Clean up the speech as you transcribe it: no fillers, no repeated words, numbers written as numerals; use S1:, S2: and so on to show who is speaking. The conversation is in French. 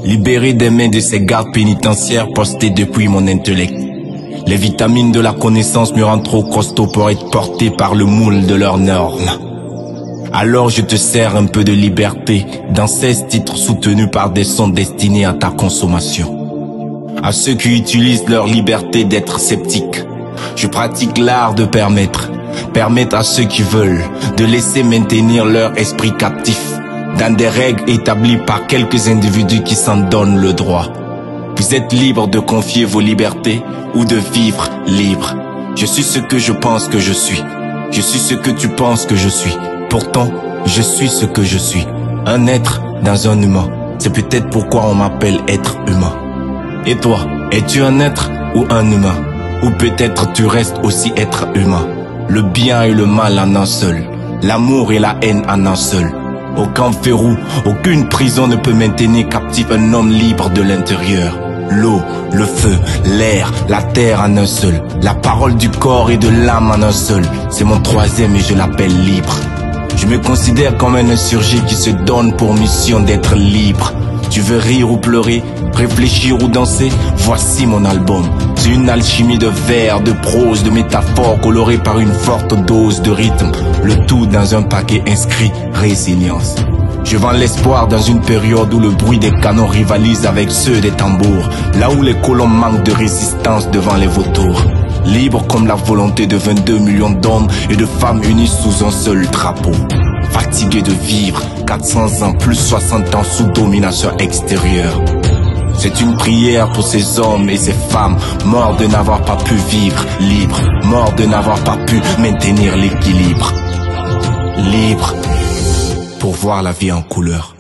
S1: libéré des mains de ces gardes pénitentiaires postés depuis mon intellect. Les vitamines de la connaissance me rendent trop costaud pour être porté par le moule de leurs normes. Alors je te sers un peu de liberté dans 16 titres soutenus par des sons destinés à ta consommation. À ceux qui utilisent leur liberté d'être sceptiques, je pratique l'art de permettre à ceux qui veulent de laisser maintenir leur esprit captif dans des règles établies par quelques individus qui s'en donnent le droit. Vous êtes libre de confier vos libertés ou de vivre libre. Je suis ce que je pense que je suis. Je suis ce que tu penses que je suis. Pourtant, je suis ce que je suis. Un être dans un humain. C'est peut-être pourquoi on m'appelle être humain. Et toi, es-tu un être ou un humain? Ou peut-être tu restes aussi être humain. Le bien et le mal en un seul. L'amour et la haine en un seul. Aucun verrou, aucune prison ne peut maintenir captif un homme libre de l'intérieur. L'eau, le feu, l'air, la terre en un seul. La parole du corps et de l'âme en un seul. C'est mon troisième et je l'appelle libre. Je me considère comme un insurgé qui se donne pour mission d'être libre. Tu veux rire ou pleurer, réfléchir ou danser? Voici mon album. C'est une alchimie de vers, de prose, de métaphores colorées par une forte dose de rythme. Le tout dans un paquet inscrit résilience. Je vends l'espoir dans une période où le bruit des canons rivalise avec ceux des tambours. Là où les colons manquent de résistance devant les vautours. Libre comme la volonté de 22 millions d'hommes et de femmes unis sous un seul drapeau. Fatigué de vivre 400 ans plus 60 ans sous domination extérieure. C'est une prière pour ces hommes et ces femmes morts de n'avoir pas pu vivre libre, morts de n'avoir pas pu maintenir l'équilibre. Libre pour voir la vie en couleur.